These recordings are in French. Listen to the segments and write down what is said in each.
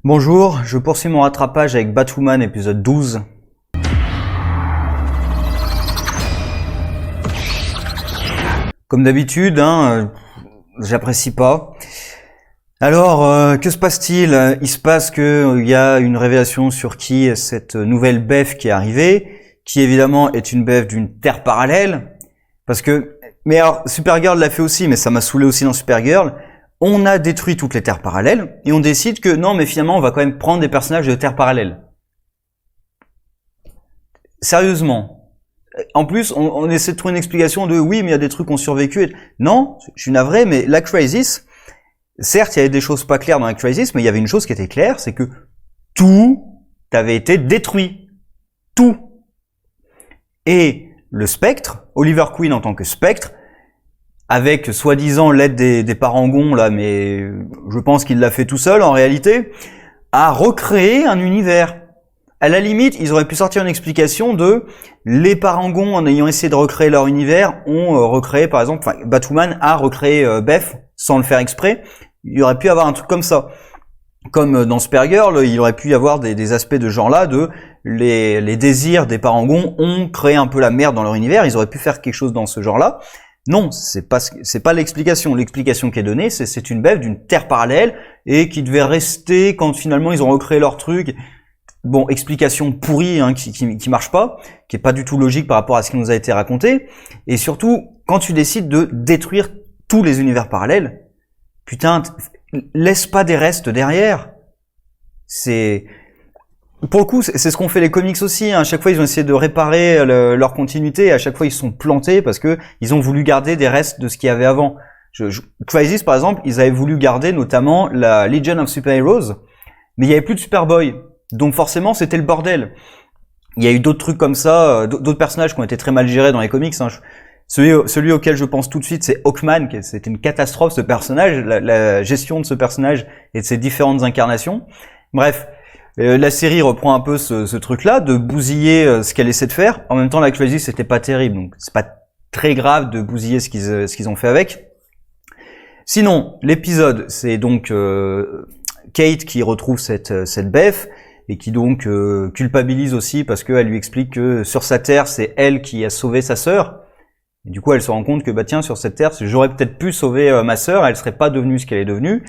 Bonjour, je poursuis mon rattrapage avec Batwoman épisode 12. Comme d'habitude, j'apprécie pas. Alors, que se passe-t-il? Il se passe que il y a une révélation sur qui est cette nouvelle Beth qui est arrivée, qui évidemment est une Beth d'une terre parallèle. Parce que, mais alors, Supergirl l'a fait aussi, mais ça m'a saoulé aussi dans Supergirl. On a détruit toutes les terres parallèles, et on décide que non, mais finalement, on va quand même prendre des personnages de terres parallèles. Sérieusement. En plus, on essaie de trouver une explication de oui, mais il y a des trucs qui ont survécu. Non, je suis navré, mais la Crisis, certes, il y avait des choses pas claires dans la Crisis, mais il y avait une chose qui était claire, c'est que tout avait été détruit. Tout. Et le Spectre, Oliver Queen en tant que Spectre, avec soi-disant l'aide des parangons là, mais je pense qu'il l'a fait tout seul en réalité, a recréé un univers. À la limite, ils auraient pu sortir une explication de les parangons, en ayant essayé de recréer leur univers, ont recréé, par exemple, Batwoman a recréé Beth sans le faire exprès. Il aurait pu y avoir un truc comme ça. Comme dans Supergirl, il aurait pu y avoir des aspects de genre là, de les désirs des parangons ont créé un peu la merde dans leur univers. Ils auraient pu faire quelque chose dans ce genre-là. Non, c'est pas l'explication. L'explication qui est donnée, c'est une Beth d'une terre parallèle et qui devait rester quand finalement ils ont recréé leur truc. Bon, explication pourrie qui marche pas, qui est pas du tout logique par rapport à ce qui nous a été raconté. Et surtout, quand tu décides de détruire tous les univers parallèles, putain, laisse pas des restes derrière. Pour le coup, c'est ce qu'ont fait les comics aussi. À chaque fois, ils ont essayé de réparer leur continuité. Et à chaque fois, ils se sont plantés parce que ils ont voulu garder des restes de ce qu'il y avait avant. Crisis, par exemple, ils avaient voulu garder notamment la Legion of Super-Heroes, mais il y avait plus de Superboy. Donc forcément, c'était le bordel. Il y a eu d'autres trucs comme ça, d'autres personnages qui ont été très mal gérés dans les comics. Celui auquel je pense tout de suite, c'est Hawkman. C'était une catastrophe, ce personnage, la gestion de ce personnage et de ses différentes incarnations. Bref. La série reprend un peu ce truc-là, de bousiller ce qu'elle essaie de faire. En même temps, la Crisis, c'était pas terrible, donc c'est pas très grave de bousiller ce qu'ils ont fait avec. Sinon, l'épisode, c'est donc Kate qui retrouve cette Beth, et qui donc culpabilise aussi parce qu'elle lui explique que sur sa terre, c'est elle qui a sauvé sa sœur. Et du coup, elle se rend compte que bah tiens, sur cette terre, j'aurais peut-être pu sauver ma sœur, elle serait pas devenue ce qu'elle est devenue.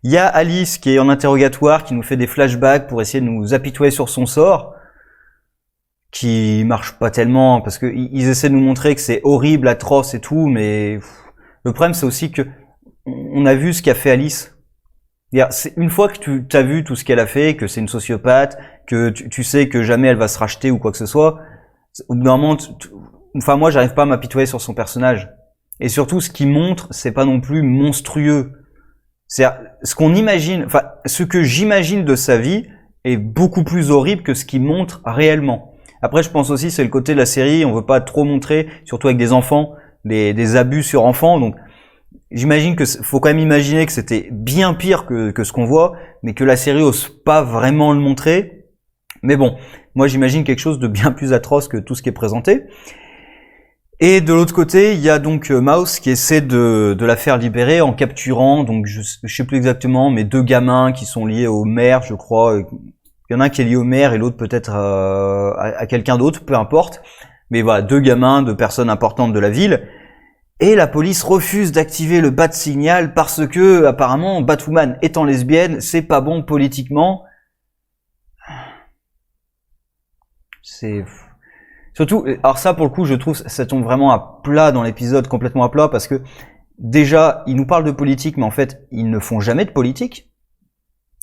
Il y a Alice qui est en interrogatoire, qui nous fait des flashbacks pour essayer de nous apitoyer sur son sort, qui marche pas tellement, parce que ils essaient de nous montrer que c'est horrible, atroce et tout, mais le problème c'est aussi que on a vu ce qu'a fait Alice. Une fois que tu as vu tout ce qu'elle a fait, que c'est une sociopathe, que tu sais que jamais elle va se racheter ou quoi que ce soit, au bout d'un moment, moi j'arrive pas à m'apitoyer sur son personnage. Et surtout, ce qu'il montre, c'est pas non plus monstrueux. C'est-à-dire, ce que j'imagine de sa vie est beaucoup plus horrible que ce qu'il montre réellement. Après, je pense aussi, c'est le côté de la série, on veut pas trop montrer, surtout avec des enfants, des abus sur enfants, donc j'imagine que faut quand même imaginer que c'était bien pire que ce qu'on voit, mais que la série ose pas vraiment le montrer. Mais bon, moi j'imagine quelque chose de bien plus atroce que tout ce qui est présenté. Et de l'autre côté, il y a donc Mouse qui essaie de la faire libérer en capturant, donc je sais plus exactement, mais deux gamins qui sont liés au maire, je crois. Il y en a un qui est lié au maire et l'autre peut-être à quelqu'un d'autre, peu importe. Mais voilà, deux gamins de personnes importantes de la ville. Et la police refuse d'activer le bat signal parce que, apparemment, Batwoman étant lesbienne, c'est pas bon politiquement. Surtout, alors ça pour le coup je trouve ça tombe vraiment à plat dans l'épisode, complètement à plat, parce que déjà ils nous parlent de politique mais en fait ils ne font jamais de politique.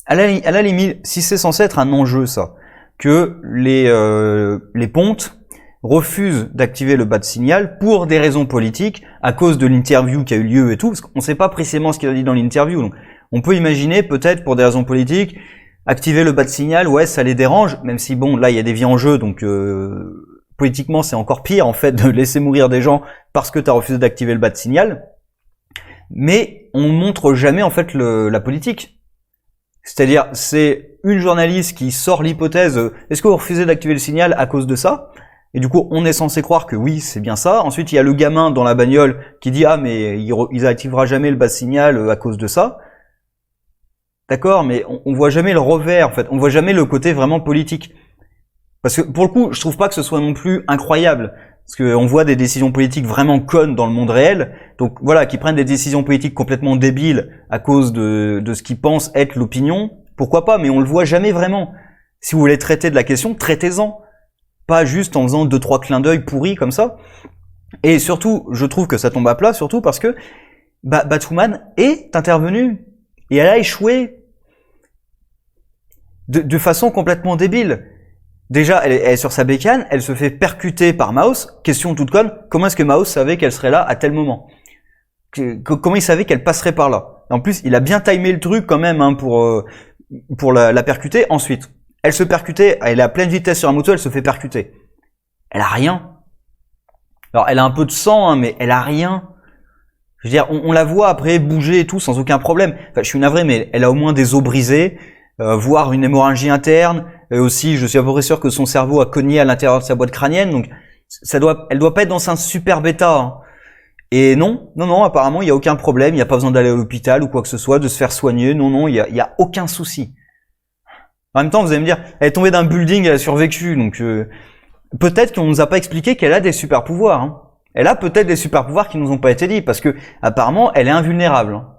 À la limite, si c'est censé être un enjeu ça, que les pontes refusent d'activer le bat signal pour des raisons politiques, à cause de l'interview qui a eu lieu et tout, parce qu'on sait pas précisément ce qu'il a dit dans l'interview, donc on peut imaginer peut-être pour des raisons politiques, activer le bat signal, ouais ça les dérange, même si bon là il y a des vies en jeu, donc politiquement, c'est encore pire, en fait, de laisser mourir des gens parce que tu as refusé d'activer le bat signal. Mais on montre jamais, en fait, la politique. C'est-à-dire, c'est une journaliste qui sort l'hypothèse, est-ce que vous refusez d'activer le signal à cause de ça? Et du coup, on est censé croire que oui, c'est bien ça. Ensuite, il y a le gamin dans la bagnole qui dit, ah, mais il activera jamais le bat signal à cause de ça. d'accord, mais on voit jamais le revers, en fait. On voit jamais le côté vraiment politique. Parce que, pour le coup, je trouve pas que ce soit non plus incroyable. Parce qu'on voit des décisions politiques vraiment connes dans le monde réel. Donc, voilà, qui prennent des décisions politiques complètement débiles à cause de ce qu'ils pensent être l'opinion. Pourquoi pas, mais on le voit jamais vraiment. Si vous voulez traiter de la question, traitez-en. Pas juste en faisant 2-3 clins d'œil pourris comme ça. Et surtout, je trouve que ça tombe à plat, surtout parce que Batwoman est intervenue. Et elle a échoué. De façon complètement débile. Déjà, elle est sur sa bécane, elle se fait percuter par Mouse. Question toute conne, comment est-ce que Mouse savait qu'elle serait là à tel moment? Comment il savait qu'elle passerait par là? En plus, il a bien timé le truc quand même hein, pour la percuter. Ensuite, elle se percutait, elle est à pleine vitesse sur un moto, elle se fait percuter. Elle a rien. Alors, elle a un peu de sang, hein, mais elle a rien. Je veux dire, on la voit après bouger et tout sans aucun problème. Enfin, je suis navré, mais elle a au moins des os brisés, voire une hémorragie interne. Et aussi, je suis à peu près sûr que son cerveau a cogné à l'intérieur de sa boîte crânienne, donc elle doit pas être dans un super bêta. Hein. Et non, apparemment, il y a aucun problème, il n'y a pas besoin d'aller à l'hôpital ou quoi que ce soit, de se faire soigner. Non, il y a aucun souci. En même temps, vous allez me dire, elle est tombée d'un building, elle a survécu, donc peut-être qu'on nous a pas expliqué qu'elle a des super pouvoirs. Hein. Elle a peut-être des super pouvoirs qui nous ont pas été dit, parce que apparemment, elle est invulnérable. Hein.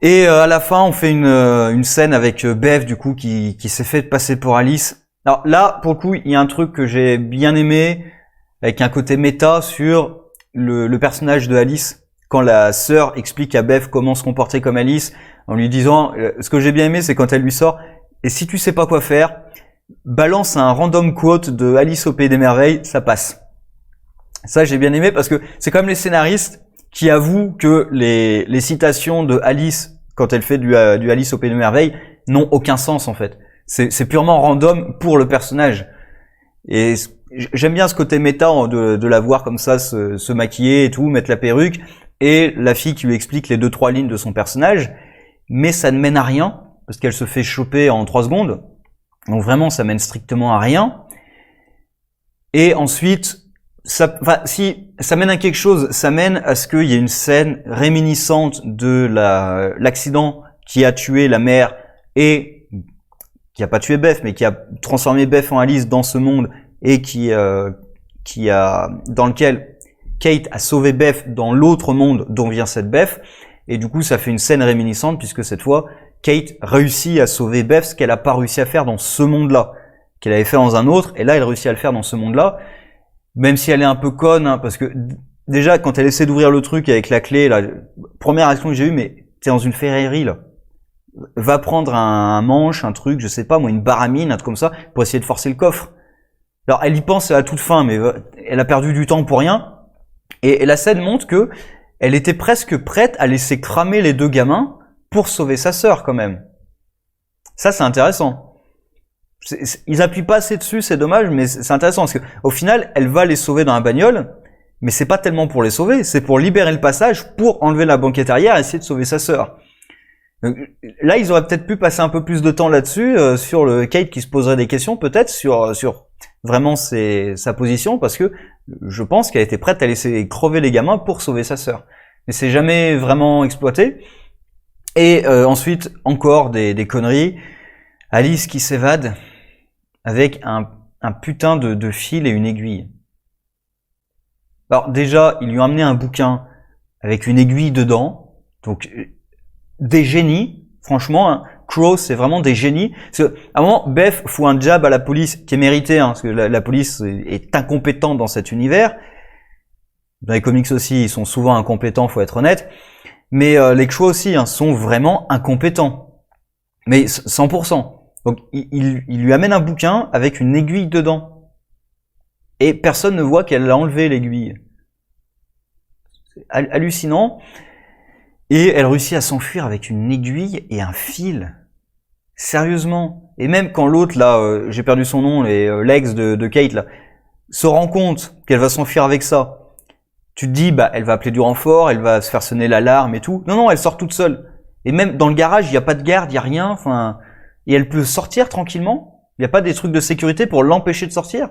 Et à la fin, on fait une scène avec Bev, du coup, qui s'est fait passer pour Alice. Alors là, pour le coup, il y a un truc que j'ai bien aimé, avec un côté méta sur le personnage de Alice, quand la sœur explique à Bev comment se comporter comme Alice, en lui disant, ce que j'ai bien aimé, c'est quand elle lui sort, et si tu sais pas quoi faire, balance un random quote de Alice au Pays des Merveilles, ça passe. Ça, j'ai bien aimé, parce que c'est quand même les scénaristes qui avouent que les citations de Alice, quand elle fait du Alice au Pays des Merveilles, n'ont aucun sens, en fait. C'est purement random pour le personnage. Et j'aime bien ce côté méta de la voir comme ça, se maquiller et tout, mettre la perruque, et la fille qui lui explique les 2-3 lignes de son personnage, mais ça ne mène à rien, parce qu'elle se fait choper en 3 secondes. Donc vraiment, ça mène strictement à rien. Et ensuite, si ça mène à quelque chose, ça mène à ce qu'il y ait une scène réminiscente de l'accident qui a tué la mère et qui a pas tué Beth, mais qui a transformé Beth en Alice dans ce monde et dans lequel Kate a sauvé Beth dans l'autre monde dont vient cette Beth. Et du coup, ça fait une scène réminiscente puisque cette fois, Kate réussit à sauver Beth, ce qu'elle a pas réussi à faire dans ce monde-là, qu'elle avait fait dans un autre, et là, elle réussit à le faire dans ce monde-là. Même si elle est un peu conne, hein, parce que déjà, quand elle essaie d'ouvrir le truc avec la clé, la première réaction que j'ai eue, mais t'es dans une ferrerie, là. Va prendre un manche, un truc, je sais pas, moi, une baramine, un truc comme ça, pour essayer de forcer le coffre. Alors, elle y pense à la toute fin, mais elle a perdu du temps pour rien. Et la scène montre que elle était presque prête à laisser cramer les 2 gamins pour sauver sa sœur, quand même. Ça, c'est intéressant. Ils appuient pas assez dessus, c'est dommage, mais c'est intéressant parce que au final, elle va les sauver dans la bagnole, mais c'est pas tellement pour les sauver, c'est pour libérer le passage, pour enlever la banquette arrière et essayer de sauver sa sœur. Donc, là, ils auraient peut-être pu passer un peu plus de temps là-dessus, sur le Kate qui se poserait des questions, peut-être sur vraiment sa position, parce que je pense qu'elle était prête à laisser crever les gamins pour sauver sa sœur. Mais c'est jamais vraiment exploité. Et ensuite, encore des conneries. Alice qui s'évade avec un putain de fil et une aiguille. Alors déjà, ils lui ont amené un bouquin avec une aiguille dedans. Donc, des génies, franchement, hein. Crow, c'est vraiment des génies. Parce que, à un moment, Beth fout un jab à la police qui est mérité, hein, parce que la police est incompétente dans cet univers. Dans les comics aussi, ils sont souvent incompétents, faut être honnête. Mais les Crow aussi hein, sont vraiment incompétents. Mais 100%. Donc, il lui amène un bouquin avec une aiguille dedans. Et personne ne voit qu'elle a enlevé l'aiguille. C'est hallucinant. Et elle réussit à s'enfuir avec une aiguille et un fil. Sérieusement. Et même quand l'autre, là, j'ai perdu son nom, l'ex de Kate, là, se rend compte qu'elle va s'enfuir avec ça, tu te dis, elle va appeler du renfort, elle va se faire sonner l'alarme et tout. Non, elle sort toute seule. Et même dans le garage, il n'y a pas de garde, il n'y a rien, enfin... Et elle peut sortir tranquillement. Il n'y a pas des trucs de sécurité pour l'empêcher de sortir.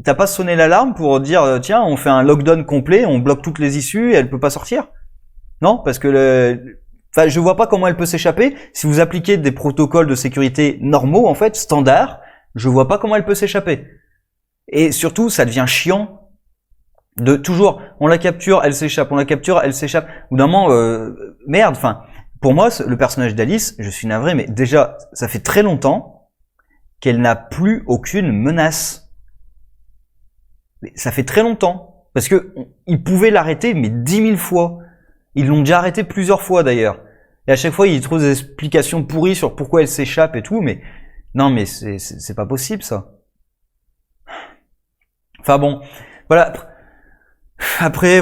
T'as pas sonné l'alarme pour dire, tiens, on fait un lockdown complet, on bloque toutes les issues et elle peut pas sortir. Non, parce que Enfin, je vois pas comment elle peut s'échapper. Si vous appliquez des protocoles de sécurité normaux, en fait, standards, je vois pas comment elle peut s'échapper. Et surtout, ça devient chiant de toujours, on la capture, elle s'échappe, on la capture, elle s'échappe. Au bout d'un moment, merde, enfin, pour moi, le personnage d'Alice, je suis navré, mais déjà, ça fait très longtemps qu'elle n'a plus aucune menace. Ça fait très longtemps. Parce que ils pouvaient l'arrêter, mais 10 000 fois. Ils l'ont déjà arrêté plusieurs fois d'ailleurs. Et à chaque fois, ils trouvent des explications pourries sur pourquoi elle s'échappe et tout, mais non, mais c'est pas possible ça. Enfin bon, voilà. Après,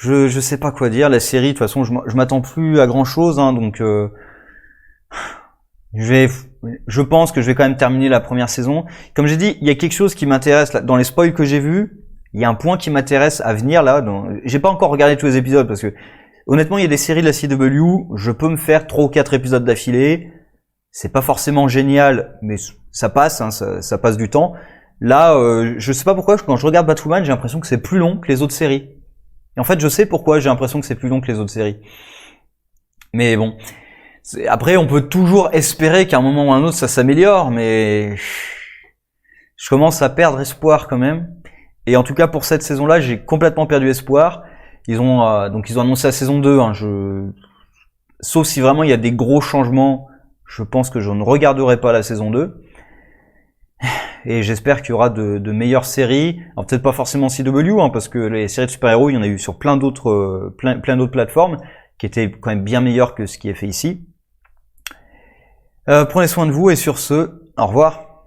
je sais pas quoi dire. La série, de toute façon, je m'attends plus à grand chose, hein, donc je pense que je vais quand même terminer la première saison. Comme j'ai dit, il y a quelque chose qui m'intéresse là, dans les spoils que j'ai vus. Il y a un point qui m'intéresse à venir là. J'ai pas encore regardé tous les épisodes parce que honnêtement, il y a des séries de la CW, je peux me faire 3 ou 4 épisodes d'affilée. C'est pas forcément génial, mais ça passe, hein, ça passe du temps. Là, je sais pas pourquoi, quand je regarde Batwoman, j'ai l'impression que c'est plus long que les autres séries. Et en fait, je sais pourquoi j'ai l'impression que c'est plus long que les autres séries. Mais bon, après, on peut toujours espérer qu'à un moment ou à un autre, ça s'améliore, mais je commence à perdre espoir quand même. Et en tout cas, pour cette saison-là, j'ai complètement perdu espoir. Ils ont annoncé la saison 2, hein, sauf si vraiment il y a des gros changements, je pense que je ne regarderai pas la saison 2. Et j'espère qu'il y aura de meilleures séries. Alors peut-être pas forcément CW, hein, parce que les séries de super-héros, il y en a eu sur plein d'autres plateformes qui étaient quand même bien meilleures que ce qui est fait ici. Prenez soin de vous et sur ce, au revoir.